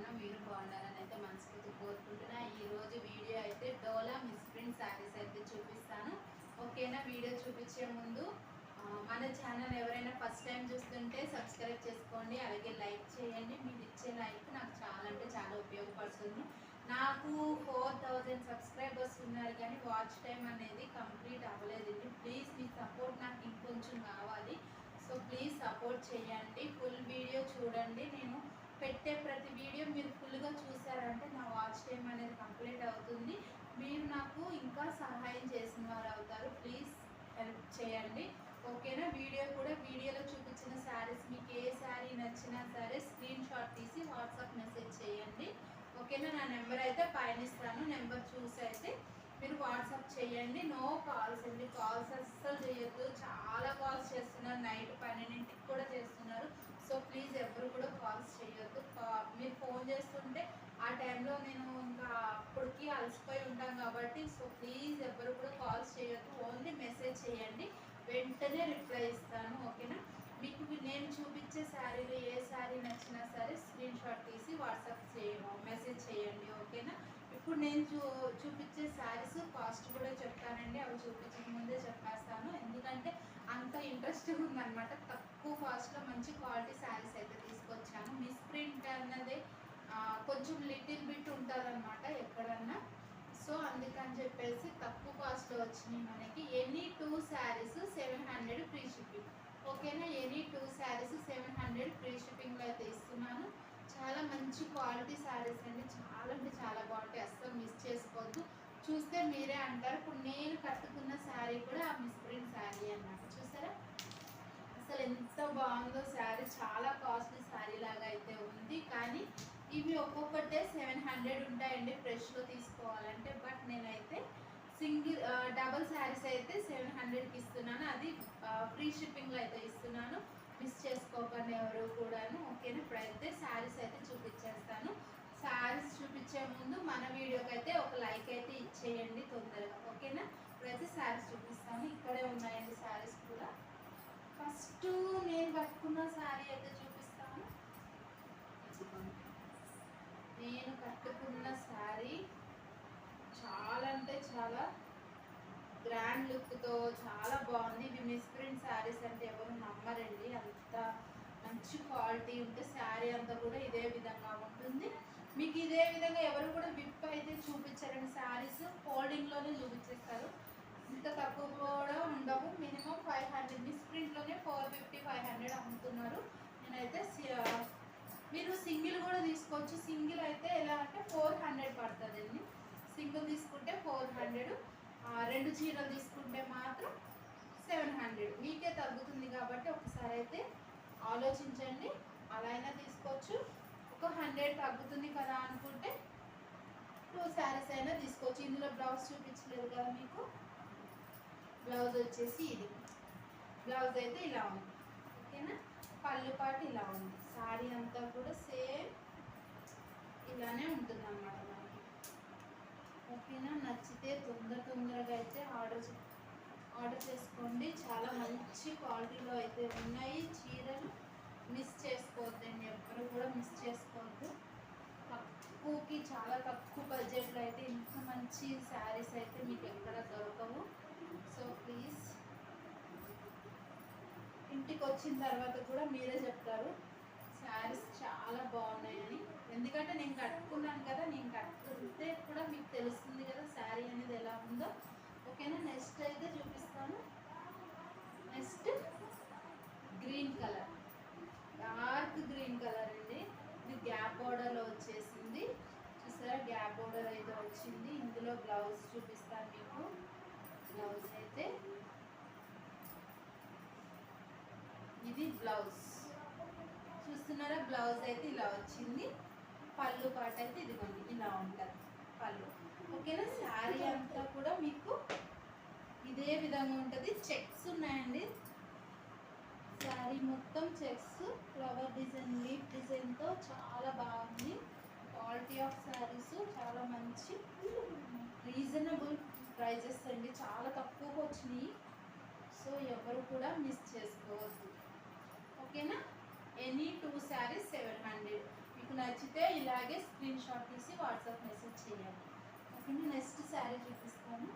బాగున్నాం, మీరు బాగున్నారని అయితే మనస్ఫూర్తి కోరుకుంటున్నా. ఈరోజు వీడియో అయితే డోలా మిస్ ప్రింట్ శారీస్ అయితే చూపిస్తాను. ఓకేనా? వీడియో చూపించే ముందు మన ఛానల్ ఎవరైనా ఫస్ట్ టైం చూస్తుంటే సబ్స్క్రైబ్ చేసుకోండి, అలాగే లైక్ చేయండి. మీరు ఇచ్చే లైక్ నాకు చాలా అంటే చాలా ఉపయోగపడుతుంది. నాకు 4000 సబ్స్క్రైబర్స్ ఉన్నారు కానీ వాచ్ టైం అనేది కంప్లీట్ అవ్వలేదండి. ప్లీజ్ మీ సపోర్ట్ నాకు ఇంకొంచెం కావాలి. సో ప్లీజ్ సపోర్ట్ చేయండి, ఫుల్ వీడియో చూడండి. నేను పెట్టే ప్రతి వీడియో మీరు ఫుల్గా చూసారంటే నా వాచ్ టైం అనేది కంప్లీట్ అవుతుంది. మీరు నాకు ఇంకా సహాయం చేసిన వారు అవుతారు. ప్లీజ్ హెల్ప్ చేయండి, ఓకేనా? వీడియోలో చూపించిన శారీస్ మీకు ఏ శారీ నచ్చినా సరే స్క్రీన్ షాట్ తీసి వాట్సాప్ మెసేజ్ చేయండి, ఓకేనా? నా నెంబర్ అయితే పైన ఇస్తాను. నెంబర్ చూసి అయితే మీరు వాట్సాప్ చేయండి. నో కాల్స్ అండి, కాల్స్ అస్సలు చేయొద్దు. చాలా కాల్స్ చేస్తున్నారు, నైట్ 12ంటికి కూడా చేస్తున్నారు. సో ప్లీజ్ ఎవరు కూడా కాల్స్ చేయొద్దు. మీరు ఫోన్ చేస్తుంటే ఆ టైంలో నేను ఇంకా అప్పటికి అలసిపోయి ఉంటాం కాబట్టి సో ప్లీజ్ ఎవరు కూడా కాల్స్ చేయొద్దు. ఓన్లీ మెసేజ్ చేయండి, వెంటనే రిప్లై ఇస్తాను, ఓకేనా? మీకు నేను చూపించే శారీలో ఏ శారీ నచ్చినా సరే స్క్రీన్ షాట్ తీసి వాట్సాప్ మెసేజ్ చేయండి, ఓకేనా? ఇప్పుడు నేను చూపించే శారీస్ కాస్ట్ కూడా చెప్తానండి. అవి చూపించక ముందే చెప్పేస్తాను, ఎందుకంటే అంత ఇంట్రెస్టింగ్ ఉందన్నమాట. తక్కువ కాస్ట్లో మంచి క్వాలిటీ శారీస్ అయితే తీసుకొచ్చాను. మిస్ ప్రింట్ అన్నది కొంచెం లిటిల్ బిట్ ఉంటుందన్నమాట ఎక్కడన్నా. సో అందుకని చెప్పేసి తక్కువ కాస్ట్లో వచ్చినాయి మనకి. ఎనీ 2 శారీస్ 700 ఫ్రీ షిప్పింగ్, ఓకేనా? ఎనీ 2 శారీస్ 700 ఫ్రీ షిప్పింగ్లో అయితే ఇస్తున్నాను. చాలా మంచి క్వాలిటీ శారీస్ అండి, చాలా అంటే చాలా బాగుంటాయి. అస్సలు మిస్ చేసుకోవద్దు. చూస్తే మీరే అంటారు. ఇప్పుడు నేను కట్టుకున్న శారీ కూడా ఆ మిస్ ప్రింట్ శారీ అన్నమాట. చూసారా అసలు ఎంత బాగుందో శారీ. చాలా కాస్ట్లీ శారీ లాగా అయితే ఉంది, కానీ ఇవి ఒక్కొక్కటే 700 ఉంటాయండి ఫ్రెష్లో తీసుకోవాలంటే. బట్ నేనైతే డబల్ శారీస్ అయితే 700కి ఇస్తున్నాను. అది ఫ్రీ షిప్పింగ్లో అయితే ఇస్తున్నాను. మిస్ చేసుకోకండి ఎవరు కూడాను, ఓకేనా? ఇప్పుడైతే శారీస్ అయితే చూపించేస్తాను. శారీస్ చూపించే ముందు మన వీడియోకి అయితే ఒక లైక్ అయితే ఇచ్చేయండి తొందరగా, ఓకేనా? ఇప్పుడైతే శారీస్ చూపిస్తాను. ఇక్కడే ఉన్నాయండి శారీస్ కూడా. ఫస్ట్ నేను కట్టుకున్న శారీ అయితే చూపిస్తాను. నేను కట్టుకున్న శారీ చాలా అంటే చాలా గ్రాండ్ లుక్తో చాలా బాగుంది. ఇవి మిస్ ప్రింట్ శారీస్ అంటే ఎవరు నమ్మరండి, అంత మంచి క్వాలిటీ ఉంటే శారీ అంతా కూడా ఇదే విధంగా ఉంటుంది. మీకు ఇదే విధంగా ఎవరు కూడా విప్ అయితే చూపించారండి. శారీస్ ఫోల్డింగ్లోనే చూపించేస్తారు, ఇంత తక్కువ కూడా ఉండవు. మినిమం 500, మిస్ ప్రింట్లోనే 450 500 అమ్ముతున్నారు. నేనైతే మీరు సింగిల్ కూడా తీసుకోవచ్చు. సింగిల్ అయితే ఎలా అంటే 400 పడుతుందండి. సింగిల్ తీసుకుంటే 400, 2 చీరలు తీసుకుంటే మాత్రం 700. మీకే తగ్గుతుంది కాబట్టి ఒకసారి అయితే ఆలోచించండి. అలా అయినా తీసుకోవచ్చు. ఒక 100 తగ్గుతుంది కదా అనుకుంటే 2 శారీస్ అయినా తీసుకోవచ్చు. ఇందులో బ్లౌజ్ చూపించలేదు కదా మీకు. బ్లౌజ్ వచ్చేసి ఇది. బ్లౌజ్ అయితే ఇలా ఉంది, ఓకేనా? పళ్ళు పాటు ఇలా ఉంది. శారీ అంతా కూడా సేమ్ ఇలానే ఉంటుంది అన్నమాట మనకి, ఓకేనా? నచ్చితే తొందరగా అయితే ఆర్డర్ చేసుకోండి. చాలా మంచి క్వాలిటీలో అయితే ఉన్నాయి చీరలు. మిస్ చేసుకోవద్దండి, ఎవ్వరు కూడా మిస్ చేసుకోవద్దు. తక్కువకి, చాలా తక్కువ బడ్జెట్లో అయితే ఇంత మంచి శారీస్ అయితే మీకు ఎక్కడ దొరకవు. సో ప్లీజ్, ఇంటికి వచ్చిన తర్వాత కూడా మీరే చెప్తారు శారీస్ చాలా బాగున్నాయని. ఎందుకంటే నేను కట్టుకున్నాను కదా, నేను కట్టుకుంటే కూడా మీకు తెలుస్తుంది కదా శారీ అనేది ఎలా ఉందో, ఓకేనా? నెక్స్ట్ అయితే చూపిస్తాను. Next green colour, dark green colour అండి. ఇది గ్యాప్ బోర్డర్లో వచ్చేసింది. చూసారా, గ్యాప్ బోర్డర్ అయితే వచ్చింది. ఇందులో బ్లౌజ్ చూపిస్తాను మీకు. బ్లౌజ్ అయితే ఇది బ్లౌజ్ చూస్తున్నారా. బ్లౌజ్ అయితే ఇలా వచ్చింది. పళ్ళు పాట అయితే ఇదిగోండి ఇలా ఉంటుంది పళ్ళు, ఓకేనా? శారీ అంతా కూడా మీకు ఇదే విధంగా ఉంటుంది. చెక్స్ ఉన్నాయండి. శారీ మొత్తం చెక్స్, ఫ్లవర్ డిజైన్, లీఫ్ డిజైన్తో చాలా బాగుంది. క్వాలిటీ ఆఫ్ శారీస్ చాలా మంచి రీజనబుల్ ప్రైజెస్ అండి, చాలా తక్కువగా వచ్చినాయి. సో ఎవరు కూడా మిస్ చేసుకోవద్దు, ఓకేనా? ఎనీ 2 శారీస్ 700. మీకు మీకు నచ్చితే ఇలాగే స్క్రీన్ షాట్ తీసి వాట్సాప్ మెసేజ్ చేయండి. ఓకేనా. నెక్స్ట్ శారీ చూపిస్తాను.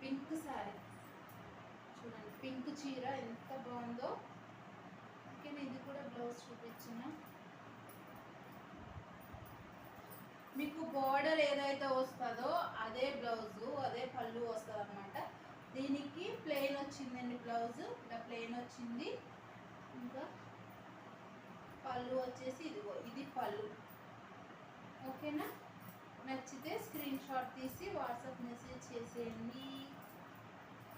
పింక్ శారీ చూడండి, పింక్ చీర ఎంత బాగుందో. ఓకేనా. ఇది కూడా బ్లౌజ్ చూపించిన. మీకు బార్డర్ ఏదైతే వస్తుందో అదే బ్లౌజు, అదే పళ్ళు వస్తుంది అనమాట. దీనికి ప్లెయిన్ వచ్చిందండి, బ్లౌజ్ ఇలా ప్లెయిన్ వచ్చింది. ఇంకా పళ్ళు వచ్చేసి ఇదిగో ఇది పళ్ళు. ఓకేనా. నచ్చితే స్క్రీన్ షాట్ తీసి వాట్సాప్ మెసేజ్ చేసేయండి.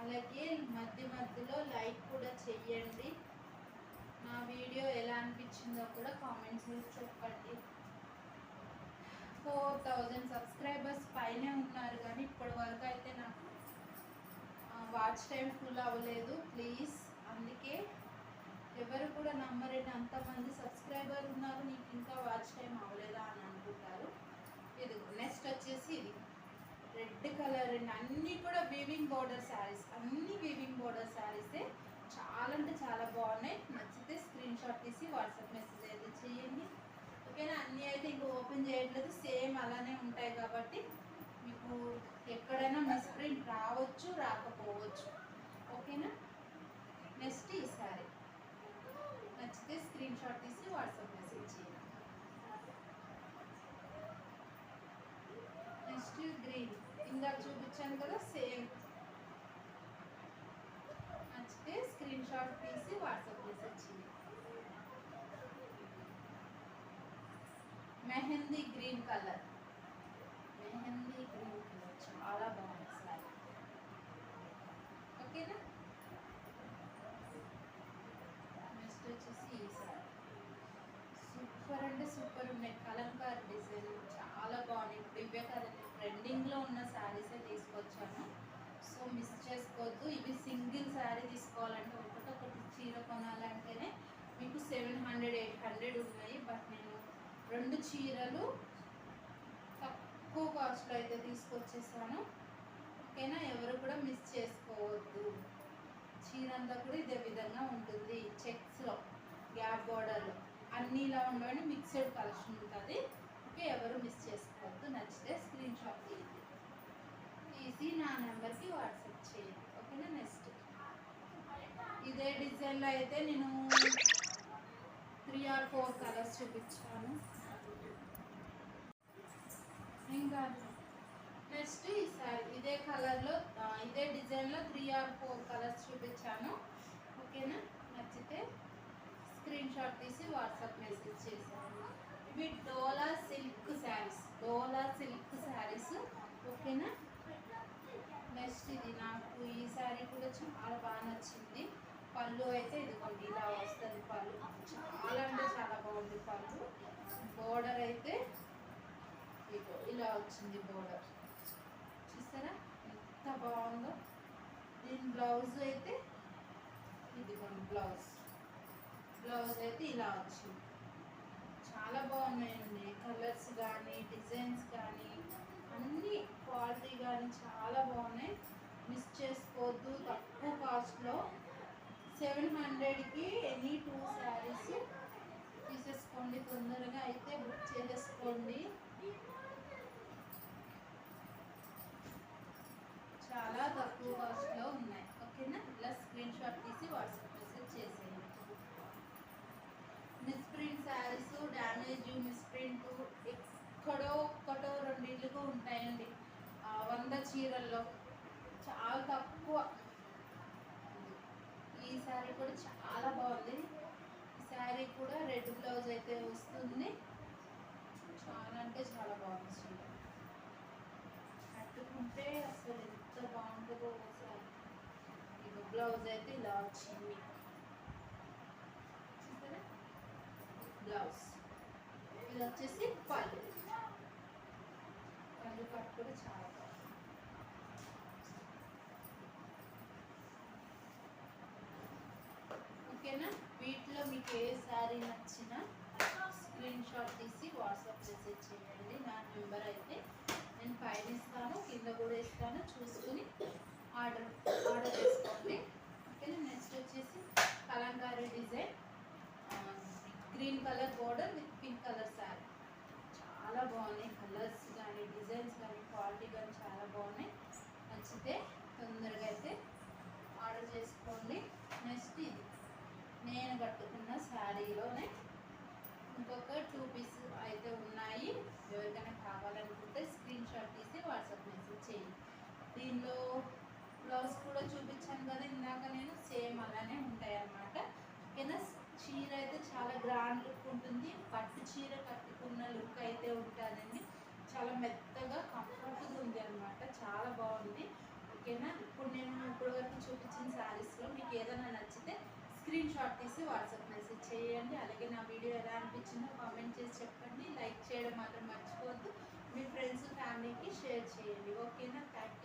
అలాగే మధ్య మధ్యలో లైక్ కూడా చెయ్యండి. నా వీడియో ఎలా అనిపించిందో కూడా కామెంట్స్ చెప్పండి. 4000 సబ్స్క్రైబర్స్ పైనే ఉన్నారు, కానీ ఇప్పటి వరకు అయితే నాకు వాచ్ టైం ఫుల్ అవ్వలేదు. ప్లీజ్, అందుకే ఎవరు కూడా నమ్మరండి, అంతమంది సబ్స్క్రైబర్ ఉన్నారు, నీకు ఇంకా వాచ్ టైం అవ్వలేదా అని అనుకుంటారు. ఇది నెక్స్ట్ వచ్చేసి ఇది రెడ్ కలర్ అండి. అన్నీ కూడా వీవింగ్ బోర్డర్ శారీస్, అన్ని వీవింగ్ బోర్డర్ శారీసే. చాలా అంటే చాలా బాగున్నాయి. నచ్చితే స్క్రీన్ షాట్ తీసి వాట్సాప్ మెసేజ్ అయితే చేయండి. ఓకేనా. అన్నీ అయితే ఇంకా ఓపెన్ చేయట్లేదు, సేమ్ అలానే ఉంటాయి కాబట్టి మీకు ఎక్కడైనా మిస్ప్రింట్ రావచ్చు, రాకపోవచ్చు. ఓకేనా. నెక్స్ట్ ఈ శారీ నచ్చితే స్క్రీన్ షాట్ తీసి వాట్సాప్ మెసేజ్ చేయండి. నెక్స్ట్ గ్రీన్, ఇందాక చూపించాను కదా సేమ్. నచ్చితే స్క్రీన్ షాట్ తీసి వాట్సాప్ మెసేజ్ చేయండి. Mehndi green colour, mehndi green colour చాలా బాగుంది సారీ. ఓకేనా. నెక్స్ట్ వచ్చేసి ఈ సారీ సూపర్ అంటే సూపర్ ఉన్నాయి. కలంకారీ డిజైన్ చాలా బాగున్నాయి. ఇప్పుడు ఇవే కదండి ట్రెండింగ్లో ఉన్న శారీసే తీసుకొచ్చాను, సో మిస్ చేసుకోవద్దు. ఇవి సింగిల్ శారీ తీసుకోవాలంటే ఒకటొకటి చీర కొనాలంటేనే మీకు 700 800 ఉన్నాయి. బట్ నేను 2 చీరలు తక్కువ కాస్ట్లో అయితే తీసుకొచ్చేసాను. ఓకేనా. ఎవరు కూడా మిస్ చేసుకోవద్దు. చీర అంతా కూడా ఇదే విధంగా ఉంటుంది. చెక్స్లో గ్యాప్ బార్డర్లో అన్నీ ఇలా ఉండవని మిక్స్డ్ కలెక్షన్ ఉంటుంది. ఓకే, ఎవరు మిస్ చేసుకోవద్దు. నచ్చితే స్క్రీన్ షాట్ తీసి నా నెంబర్కి వాట్సాప్ చేయండి. ఓకేనా. నెక్స్ట్ ఇదే డిజైన్లో అయితే నేను 3 or 4 కలర్స్ చూపించాను. ఇంకా నెక్స్ట్ ఈ సారీ ఇదే కలర్లో ఇదే డిజైన్లో 3 or 4 కలర్స్ చూపించాను. ఓకేనా. నచ్చితే స్క్రీన్ షాట్ తీసి వాట్సాప్ మెసేజ్ చేశాను. ఇవి డోలా సిల్క్ శారీస్, డోలా సిల్క్ శారీస్. ఓకేనా. నెక్స్ట్ ఇది నాకు ఈ శారీ కూడా చాలా బాగా నచ్చింది. పళ్ళు అయితే ఇదిగోండి ఇలా వస్తుంది. పళ్ళు చాలా అంటే చాలా బాగుంది. పళ్ళు బోర్డర్ అయితే ఇలా వచ్చింది. బోర్డర్ చూసారా ఎంత బాగుందో. దీని బ్లౌజ్ అయితే ఇదిగోండి, బ్లౌజ్ అయితే ఇలా వచ్చింది. చాలా బాగున్నాయండి. కలర్స్ కానీ డిజైన్స్ కానీ అన్నీ క్వాలిటీ కానీ చాలా బాగున్నాయి. మిస్ చేసుకోవద్దు. తక్కువ కాస్ట్లో 700కి ఎనీ 2 శారీస్ తీసేసుకోండి. తొందరగా అయితే బుక్ చేసేసుకోండి. చాలా తక్కువ కాస్ట్లో ఉన్నాయి. ఓకేనా. ఇలా స్క్రీన్ షాట్ తీసి వాట్సాప్ మెసేజ్ చేసేయండి. మిస్ప్రింట్ శారీస్, డ్యామేజ్ మిస్ప్రింట్ ఎక్కడో ఒక్కటో రెండిళ్ళుగా ఉంటాయండి. 100 చీరల్లో చాలా తక్కువ. ఈ శారీ కూడా చాలా బాగుంది. ఈ శారీ కూడా రెడ్ బ్లౌజ్ అయితే వస్తుంది. చాలా అంటే చాలా బాగుంది. చీర కట్టుకుంటే అసలు ఎంత బాగుంటుందో ఒకసారి. ఇది బ్లౌజ్ అయితే ఇలా వచ్చింది. బ్లౌజ్ ఇది వచ్చేసి పళ్ళు. పళ్ళు కట్ కూడా చాలా బాగుంది. ఓకేనా. వీటిలో మీకు ఏ శారీ నచ్చినా స్క్రీన్ షాట్ తీసి వాట్సాప్ మెసేజ్ చేయండి. నా నెంబర్ అయితే నేను పైన ఇస్తాను, కింద కూడా ఇస్తాను. చూసుకుని ఆర్డర్ చేసుకోండి. ఓకేనా. నెక్స్ట్ వచ్చేసి Kalamkari design green colour border with pink colour sari. చాలా బాగున్నాయి కలర్స్ కానీ డిజైన్స్ కానీ క్వాలిటీ కానీ చాలా బాగున్నాయి. నచ్చితే తొందరగా అయితే ఆర్డర్ చేసుకోండి. నెక్స్ట్ ఇది నేను కట్టుకున్న శారీలోనే ఇంకొక 2 పీస్ అయితే ఉన్నాయి. ఎవరికైనా కావాలనుకుంటే స్క్రీన్ షాట్ తీసి వాట్సాప్ మెసేజ్ చేయండి. దీనిలో బ్లౌజ్ కూడా చూపించాను కదా ఇందాక నేను, సేమ్ అలానే ఉంటాయి అన్నమాట. ఓకేనా. చీర అయితే చాలా గ్రాండ్ లుక్ ఉంటుంది. పట్టు చీర కట్టుకున్న లుక్ అయితే ఉంటుందండి. చాలా మెత్తగా కంఫర్ట్గా ఉంది అనమాట. చాలా బాగుంది. ఓకేనా. ఇప్పుడు నేను ఇప్పటివరకు చూపించిన శారీస్లో మీకు ఏదైనా నచ్చితే స్క్రీన్ షాట్ తీసి వాట్సాప్ మెసేజ్ చేయండి. అలాగే నా వీడియో ఎలా అనిపించిందో కామెంట్ చేసి చెప్పండి. లైక్ చేయడం మాత్రం మర్చిపోవద్దు. మీ ఫ్రెండ్స్ ఫ్యామిలీకి షేర్ చేయండి. ఓకేనా. Thank you.